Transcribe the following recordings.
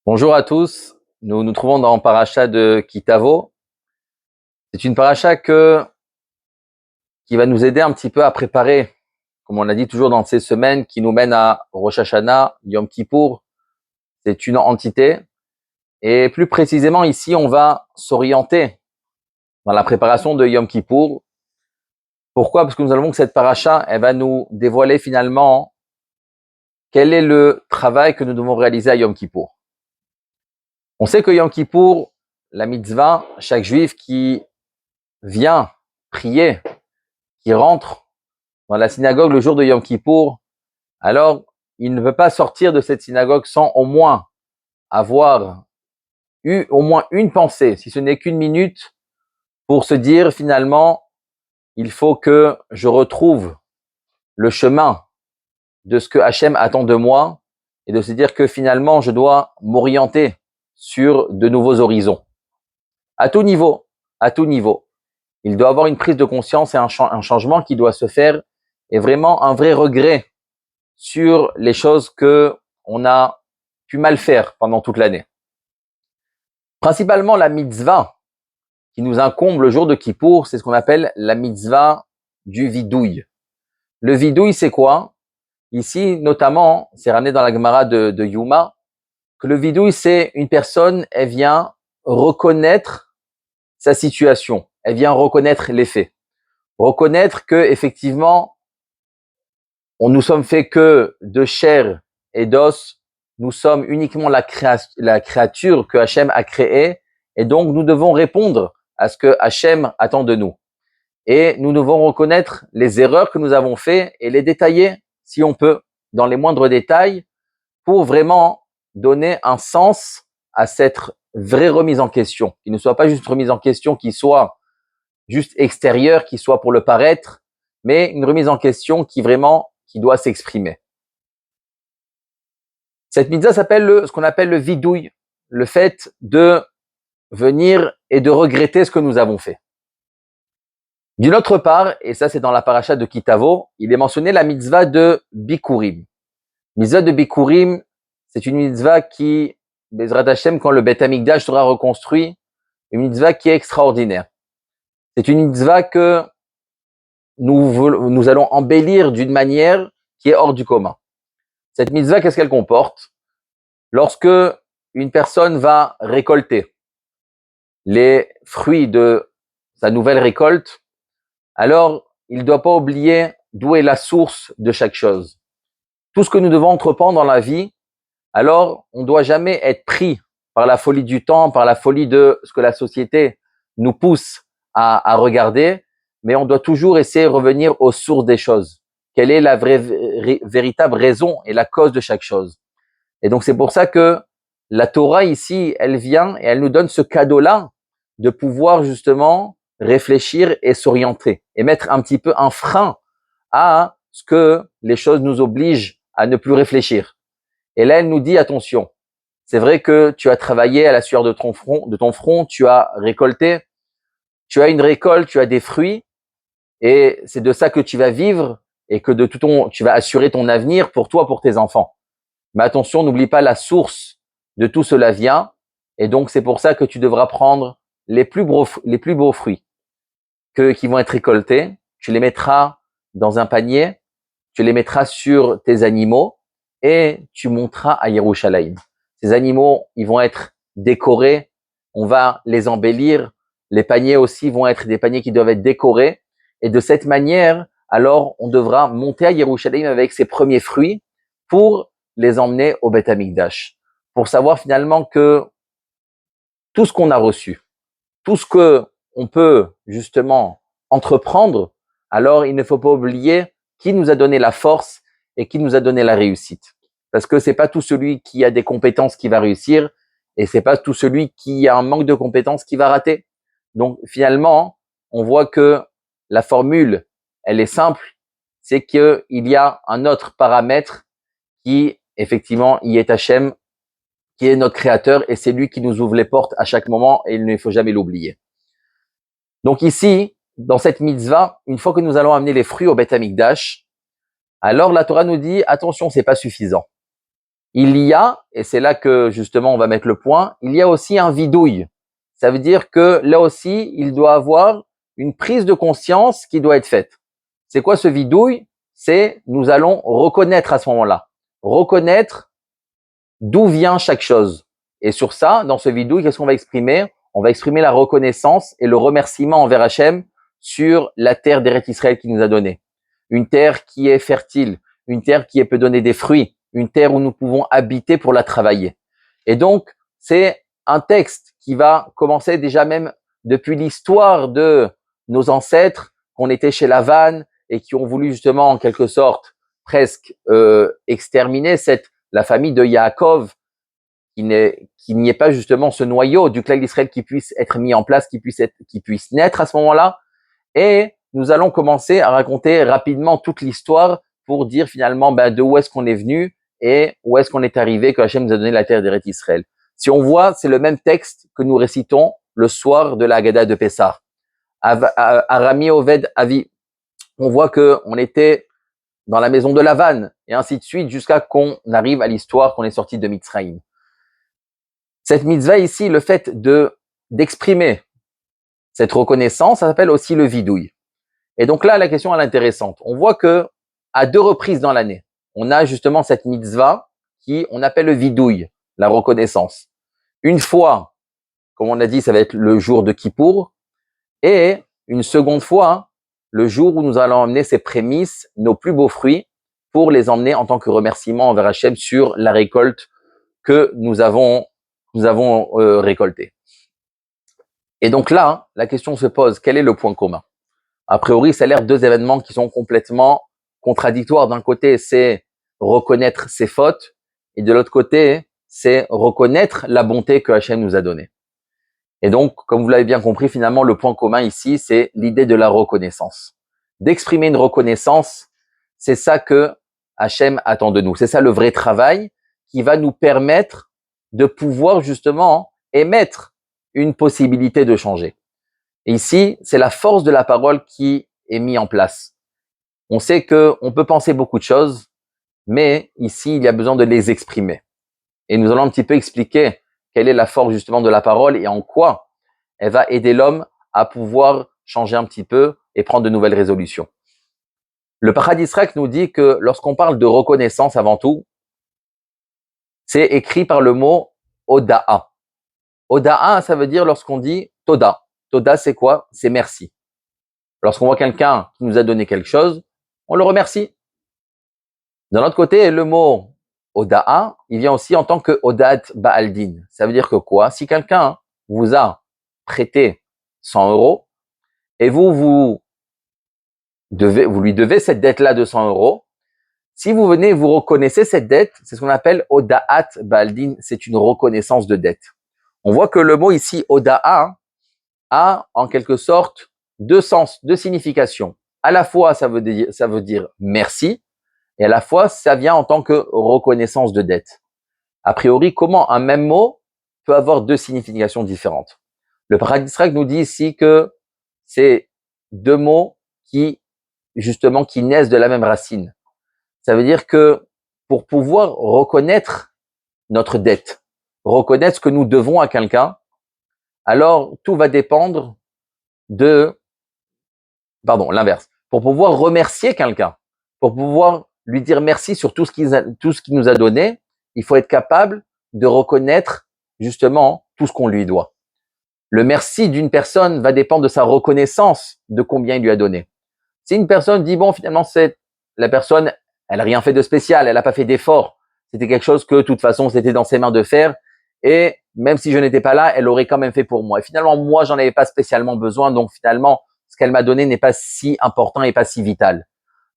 Bonjour à tous, nous nous trouvons dans Paracha de Kitavo. C'est une paracha qui va nous aider un petit peu à préparer, comme on l'a dit toujours dans ces semaines, qui nous mènent à Rosh Hashanah, Yom Kippour. C'est une entité. Et plus précisément ici, on va s'orienter dans la préparation de Yom Kippour. Pourquoi? Parce que nous allons que cette paracha, elle va nous dévoiler finalement quel est le travail que nous devons réaliser à Yom Kippour. On sait que Yom Kippour, la mitzvah, chaque juif qui vient prier, qui rentre dans la synagogue le jour de Yom Kippour, alors il ne peut pas sortir de cette synagogue sans au moins avoir eu au moins une pensée, si ce n'est qu'une minute, pour se dire finalement, il faut que je retrouve le chemin de ce que Hachem attend de moi et de se dire que finalement, je dois m'orienter sur de nouveaux horizons. À tout niveau, à tout niveau. Il doit avoir une prise de conscience et un changement qui doit se faire et vraiment un vrai regret sur les choses que on a pu mal faire pendant toute l'année. Principalement la mitzvah qui nous incombe le jour de Kippour, c'est ce qu'on appelle la mitzvah du vidouille. Le vidouille, c'est quoi? Ici, notamment, c'est ramené dans la Gemara de Yuma, que le vidouille, c'est une personne, elle vient reconnaître sa situation, elle vient reconnaître les faits, reconnaître que effectivement, on nous sommes faits que de chair et d'os, nous sommes uniquement la créature que Hachem a créée, et donc nous devons répondre à ce que Hachem attend de nous. Et nous devons reconnaître les erreurs que nous avons faites et les détailler, si on peut, dans les moindres détails, pour vraiment donner un sens à cette vraie remise en question, qui ne soit pas juste une remise en question qui soit juste extérieure, qui soit pour le paraître, mais une remise en question qui doit s'exprimer. Cette mitzvah s'appelle ce qu'on appelle le vidouille, le fait de venir et de regretter ce que nous avons fait. D'une autre part, et ça c'est dans la paracha de Kitavo, il est mentionné la mitzvah de Bikurim. Mitzvah de Bikurim, c'est une mitzvah qui, Bezrat Hashem, quand le Beth Amikdash sera reconstruit, une mitzvah qui est extraordinaire. C'est une mitzvah que nous allons embellir d'une manière qui est hors du commun. Cette mitzvah, qu'est-ce qu'elle comporte? Lorsque une personne va récolter les fruits de sa nouvelle récolte, alors il ne doit pas oublier d'où est la source de chaque chose. Tout ce que nous devons entreprendre dans la vie, alors on ne doit jamais être pris par la folie du temps, par la folie de ce que la société nous pousse à regarder, mais on doit toujours essayer de revenir aux sources des choses. Quelle est la véritable raison et la cause de chaque chose? Et donc c'est pour ça que la Torah ici, elle vient et elle nous donne ce cadeau-là de pouvoir justement réfléchir et s'orienter et mettre un petit peu un frein à ce que les choses nous obligent à ne plus réfléchir. Et là, elle nous dit attention. C'est vrai que tu as travaillé à la sueur de ton front, tu as récolté, tu as une récolte, tu as des fruits, et c'est de ça que tu vas vivre et que tu vas assurer ton avenir pour toi, pour tes enfants. Mais attention, n'oublie pas la source de tout cela vient, et donc c'est pour ça que tu devras prendre les plus beaux fruits qui vont être récoltés, tu les mettras dans un panier, tu les mettras sur tes animaux et tu monteras à Yerushalayim. Ces animaux, ils vont être décorés, on va les embellir, les paniers aussi vont être des paniers qui doivent être décorés et de cette manière, alors on devra monter à Yerushalayim avec ses premiers fruits pour les emmener au Beth Amikdash, pour savoir finalement que tout ce qu'on a reçu, tout ce que on peut justement entreprendre, alors il ne faut pas oublier qui nous a donné la force et qui nous a donné la réussite. Parce que c'est pas tout celui qui a des compétences qui va réussir et c'est pas tout celui qui a un manque de compétences qui va rater. Donc finalement, on voit que la formule, elle est simple, c'est qu'il y a un autre paramètre qui effectivement y est Hachem, qui est notre créateur et c'est lui qui nous ouvre les portes à chaque moment et il ne faut jamais l'oublier. Donc ici, dans cette mitzvah, une fois que nous allons amener les fruits au Beth Amikdash, alors la Torah nous dit attention, c'est pas suffisant. il y a, et c'est là que justement on va mettre le point, il y a aussi un vidouille. Ça veut dire que là aussi, il doit avoir une prise de conscience qui doit être faite. C'est quoi ce vidouille? C'est nous allons reconnaître à ce moment-là, reconnaître d'où vient chaque chose. Et sur ça, dans ce vidouille, qu'est-ce qu'on va exprimer? On va exprimer la reconnaissance et le remerciement envers Hachem sur la terre d'Eretz Israël qu'il nous a donnée. Une terre qui est fertile, une terre qui peut donner des fruits, une terre où nous pouvons habiter pour la travailler. Et donc, c'est un texte qui va commencer déjà même depuis l'histoire de nos ancêtres, qu'on était chez Lavan et qui ont voulu justement en quelque sorte presque exterminer la famille de Yaakov, qu'il n'y ait pas justement ce noyau du clan d'Israël qui puisse être mis en place, qui puisse naître à ce moment-là. Et nous allons commencer à raconter rapidement toute l'histoire pour dire finalement de où est-ce qu'on est venu et où est-ce qu'on est arrivé, que Hachem nous a donné la terre d'Eretz Israël. Si on voit, c'est le même texte que nous récitons le soir de la Haggadah de Pessah. Arami Oved Avi. On voit que on était dans la maison de Lavan et ainsi de suite jusqu'à qu'on arrive à l'histoire qu'on est sorti de Mitzrayim. Cette mitzvah ici, le fait d'exprimer cette reconnaissance, ça s'appelle aussi le vidouille. Et donc là, la question elle est intéressante. On voit que à 2 reprises dans l'année, on a justement cette mitzvah qui on appelle le vidouille, la reconnaissance. Une fois, comme on a dit, ça va être le jour de Kippour, et une seconde fois, le jour où nous allons emmener ces prémices, nos plus beaux fruits, pour les emmener en tant que remerciement envers Hachem sur la récolte que nous avons récoltée. Et donc là, la question se pose, quel est le point commun? A priori, ça a l'air 2 événements qui sont complètement contradictoires. D'un côté, c'est reconnaître ses fautes, et de l'autre côté, c'est reconnaître la bonté que Hachem nous a donnée. Et donc, comme vous l'avez bien compris, finalement, le point commun ici, c'est l'idée de la reconnaissance. D'exprimer une reconnaissance, c'est ça que Hachem attend de nous. C'est ça le vrai travail qui va nous permettre de pouvoir justement émettre une possibilité de changer. Et ici, c'est la force de la parole qui est mise en place. On sait que on peut penser beaucoup de choses, mais ici, il y a besoin de les exprimer. Et nous allons un petit peu expliquer quelle est la force justement de la parole et en quoi elle va aider l'homme à pouvoir changer un petit peu et prendre de nouvelles résolutions. Le Paradis Rak nous dit que lorsqu'on parle de reconnaissance avant tout, c'est écrit par le mot Oda'a. Oda'a, ça veut dire lorsqu'on dit Toda. Toda, c'est quoi? C'est merci. Lorsqu'on voit quelqu'un qui nous a donné quelque chose, on le remercie. D'un autre côté, le mot Oda'a, il vient aussi en tant que Odat Ba'aldin. Ça veut dire que quoi? Si quelqu'un vous a prêté 100 euros et vous lui devez cette dette-là de 100 euros, si vous venez, vous reconnaissez cette dette, c'est ce qu'on appelle Oda'at Ba'aldin, c'est une reconnaissance de dette. On voit que le mot ici, Oda'a, a en quelque sorte 2 sens, 2 significations. À la fois, ça veut dire merci, et à la fois, ça vient en tant que reconnaissance de dette. A priori, comment un même mot peut avoir 2 significations différentes? Le Paradis Rak nous dit ici que c'est 2 mots qui naissent de la même racine. Ça veut dire que pour pouvoir reconnaître notre dette, reconnaître ce que nous devons à quelqu'un, alors tout va dépendre l'inverse. Pour pouvoir remercier quelqu'un, pour pouvoir lui dire merci sur tout ce qu'il nous a donné, il faut être capable de reconnaître justement tout ce qu'on lui doit. Le merci d'une personne va dépendre de sa reconnaissance de combien il lui a donné. Si une personne dit finalement la personne, elle a rien fait de spécial, elle n'a pas fait d'effort, c'était quelque chose que de toute façon c'était dans ses mains de faire, et même si je n'étais pas là, elle aurait quand même fait pour moi. Et finalement, moi, j'en avais pas spécialement besoin, donc finalement, ce qu'elle m'a donné n'est pas si important et pas si vital.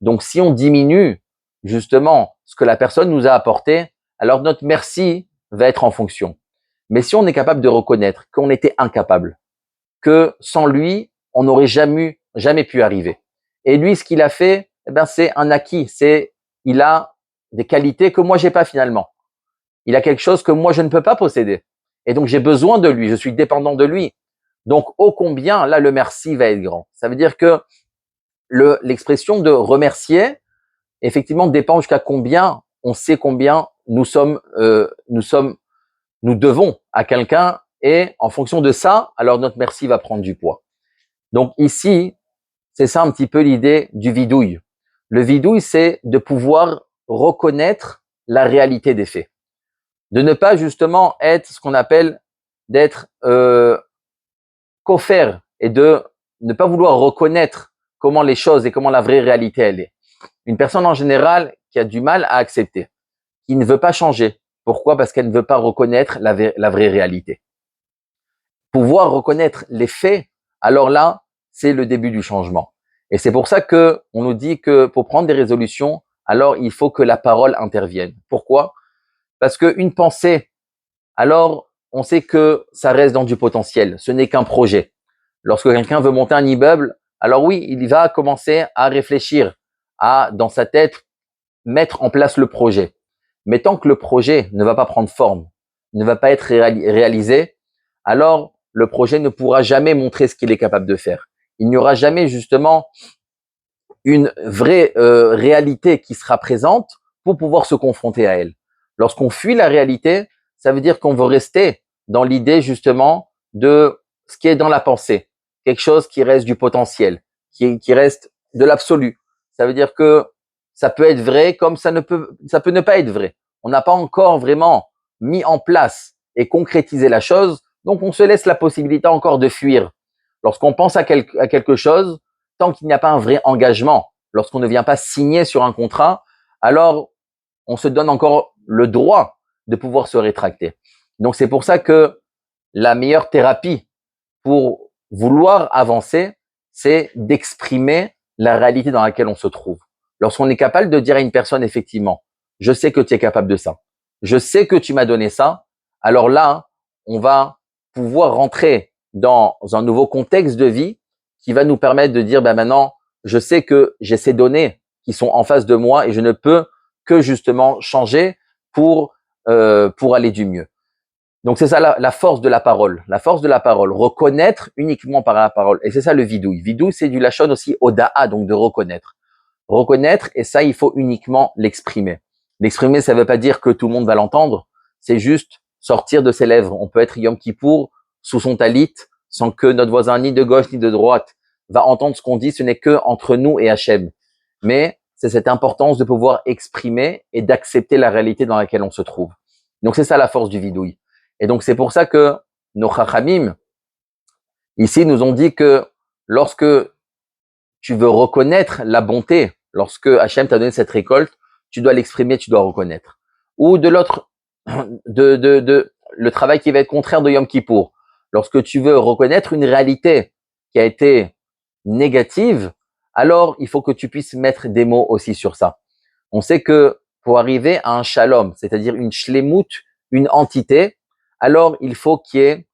Donc, si on diminue justement ce que la personne nous a apporté, alors notre merci va être en fonction. Mais si on est capable de reconnaître qu'on était incapable, que sans lui, on n'aurait jamais pu arriver. Et lui, ce qu'il a fait, c'est un acquis. Il a des qualités que moi, j'ai pas finalement. Il a quelque chose que moi, je ne peux pas posséder. Et donc, j'ai besoin de lui. Je suis dépendant de lui. Donc, ô combien, là, le merci va être grand. Ça veut dire que l'expression de remercier, effectivement, dépend jusqu'à combien on sait combien nous devons à quelqu'un et en fonction de ça, alors notre merci va prendre du poids. Donc ici, c'est ça un petit peu l'idée du vidouille. Le vidouille, c'est de pouvoir reconnaître la réalité des faits. De ne pas justement être ce qu'on appelle d'être coffert et de ne pas vouloir reconnaître comment les choses et comment la vraie réalité elle est. Une personne en général qui a du mal à accepter, qui ne veut pas changer. Pourquoi? Parce qu'elle ne veut pas reconnaître la vraie réalité. Pouvoir reconnaître les faits, alors là, c'est le début du changement. Et c'est pour ça que on nous dit que pour prendre des résolutions, alors il faut que la parole intervienne. Pourquoi? Parce qu'une pensée, alors on sait que ça reste dans du potentiel. Ce n'est qu'un projet. Lorsque quelqu'un veut monter un immeuble, alors oui, il va commencer à réfléchir, à, dans sa tête, mettre en place le projet. Mais tant que le projet ne va pas prendre forme, ne va pas être réalisé, alors le projet ne pourra jamais montrer ce qu'il est capable de faire. Il n'y aura jamais justement une vraie réalité qui sera présente pour pouvoir se confronter à elle. Lorsqu'on fuit la réalité, ça veut dire qu'on veut rester dans l'idée justement de ce qui est dans la pensée, quelque chose qui reste du potentiel, qui reste de l'absolu. Ça veut dire que ça peut être vrai comme ça peut ne pas être vrai. On n'a pas encore vraiment mis en place et concrétisé la chose, donc on se laisse la possibilité encore de fuir. Lorsqu'on pense à quelque chose, tant qu'il n'y a pas un vrai engagement, lorsqu'on ne vient pas signer sur un contrat, alors on se donne encore le droit de pouvoir se rétracter. Donc c'est pour ça que la meilleure thérapie pour vouloir avancer, c'est d'exprimer la réalité dans laquelle on se trouve. Lorsqu'on est capable de dire à une personne, effectivement, je sais que tu es capable de ça, je sais que tu m'as donné ça, alors là, on va pouvoir rentrer dans un nouveau contexte de vie qui va nous permettre de dire, ben maintenant, je sais que j'ai ces données qui sont en face de moi et je ne peux que justement changer pour aller du mieux. Donc c'est ça la force de la parole. La force de la parole, reconnaître uniquement par la parole. Et c'est ça le vidouille. Vidouille, c'est du lachon aussi oda'a, donc de reconnaître. Reconnaître, et ça, il faut uniquement l'exprimer. L'exprimer, ça ne veut pas dire que tout le monde va l'entendre. C'est juste sortir de ses lèvres. On peut être Yom Kippour sous son talit sans que notre voisin ni de gauche ni de droite va entendre ce qu'on dit. Ce n'est que entre nous et Hachem. Mais c'est cette importance de pouvoir exprimer et d'accepter la réalité dans laquelle on se trouve. Donc c'est ça la force du vidouille. Et donc c'est pour ça que nos chachamim ici nous ont dit que lorsque tu veux reconnaître la bonté, lorsque Hachem t'a donné cette récolte, tu dois l'exprimer, tu dois reconnaître. Ou de l'autre, le travail qui va être contraire de Yom Kippour. Lorsque tu veux reconnaître une réalité qui a été négative, alors il faut que tu puisses mettre des mots aussi sur ça. On sait que pour arriver à un shalom, c'est-à-dire une shlemut, une entité, alors il faut qu'il y ait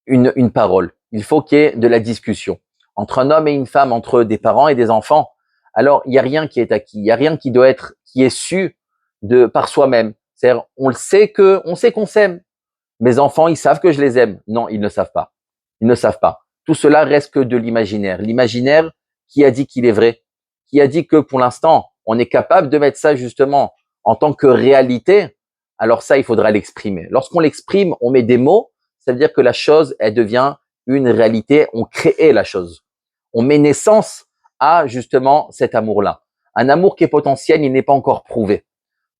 une parole. Il faut qu'il y ait de la discussion. Entre un homme et une femme, entre des parents et des enfants, alors il n'y a rien qui est acquis, il n'y a rien qui est su par soi-même. C'est-à-dire, on sait qu'on s'aime. Mes enfants, ils savent que je les aime. Non, ils ne savent pas. Ils ne savent pas. Tout cela reste que de l'imaginaire. L'imaginaire, qui a dit qu'il est vrai? Qui a dit que pour l'instant, on est capable de mettre ça justement en tant que réalité? Alors ça, il faudra l'exprimer. Lorsqu'on l'exprime, on met des mots, ça veut dire que la chose, elle devient une réalité. On crée la chose. On met naissance à justement cet amour-là. Un amour qui est potentiel, il n'est pas encore prouvé.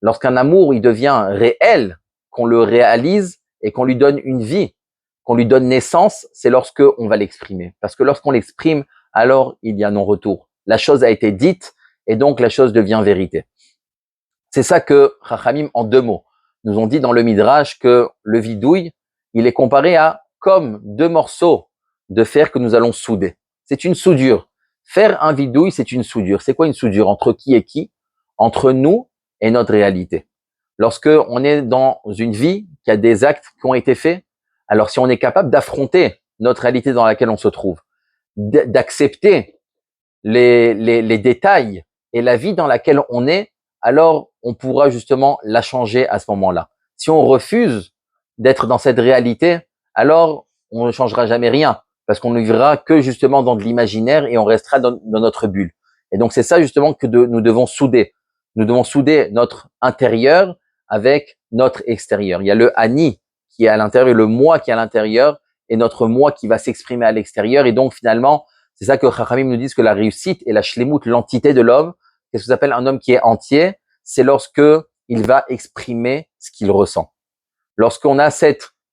Lorsqu'un amour, il devient réel, qu'on le réalise et qu'on lui donne une vie, qu'on lui donne naissance, c'est lorsque on va l'exprimer. Parce que lorsqu'on l'exprime, alors il y a non-retour. La chose a été dite et donc la chose devient vérité. C'est ça que Chachamim, en 2 mots, nous ont dit dans le Midrash que le vidouille, il est comparé à comme 2 morceaux de fer que nous allons souder. C'est une soudure. Faire un vidouille, c'est une soudure. C'est quoi une soudure? Entre qui et qui? Entre nous et notre réalité. Lorsque on est dans une vie qui a des actes qui ont été faits, alors si on est capable d'affronter notre réalité dans laquelle on se trouve, d'accepter les détails et la vie dans laquelle on est, alors on pourra justement la changer à ce moment-là. Si on refuse d'être dans cette réalité, alors on ne changera jamais rien parce qu'on ne vivra que justement dans de l'imaginaire et on restera dans notre bulle. Et donc c'est ça justement que nous devons souder. Nous devons souder notre intérieur avec notre extérieur. Il y a le ani qui est à l'intérieur et le moi qui est à l'intérieur et notre moi qui va s'exprimer à l'extérieur. Et donc finalement, c'est ça que Chachamim nous disent que la réussite et la shlemut, l'entité de l'homme, qu'est-ce que ça s'appelle un homme qui est entier? C'est lorsque il va exprimer ce qu'il ressent. Lorsqu'on a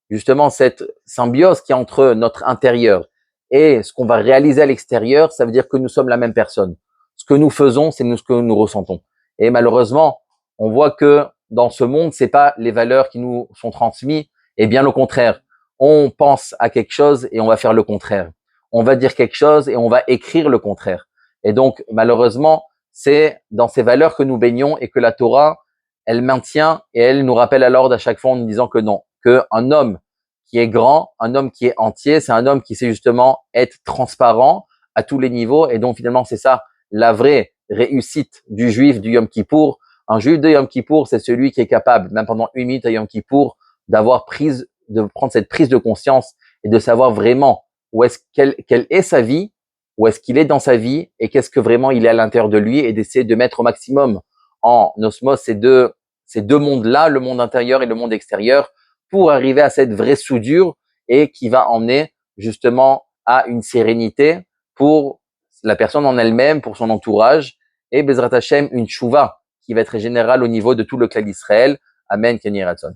justement cette symbiose qui est entre notre intérieur et ce qu'on va réaliser à l'extérieur, ça veut dire que nous sommes la même personne. Ce que nous faisons, c'est ce que nous ressentons. Et malheureusement, on voit que dans ce monde, c'est pas les valeurs qui nous sont transmises, et bien au contraire. On pense à quelque chose et on va faire le contraire. On va dire quelque chose et on va écrire le contraire. Et donc, malheureusement, c'est dans ces valeurs que nous baignons et que la Torah, elle maintient et elle nous rappelle à l'ordre à chaque fois en nous disant que non, qu'un homme qui est grand, un homme qui est entier, c'est un homme qui sait justement être transparent à tous les niveaux. Et donc, finalement, c'est ça la vraie réussite du juif du Yom Kippour. Un juif de Yom Kippour, c'est celui qui est capable, même pendant 1 minute à Yom Kippour, de prendre cette prise de conscience et de savoir vraiment quelle est sa vie, où est-ce qu'il est dans sa vie et qu'est-ce que vraiment il est à l'intérieur de lui et d'essayer de mettre au maximum en osmose ces deux mondes-là, le monde intérieur et le monde extérieur, pour arriver à cette vraie soudure et qui va emmener justement à une sérénité pour la personne en elle-même, pour son entourage et Bezrat Hashem, une tchouva qui va être générale au niveau de tout le clan d'Israël. Amen, Kenny Ratson.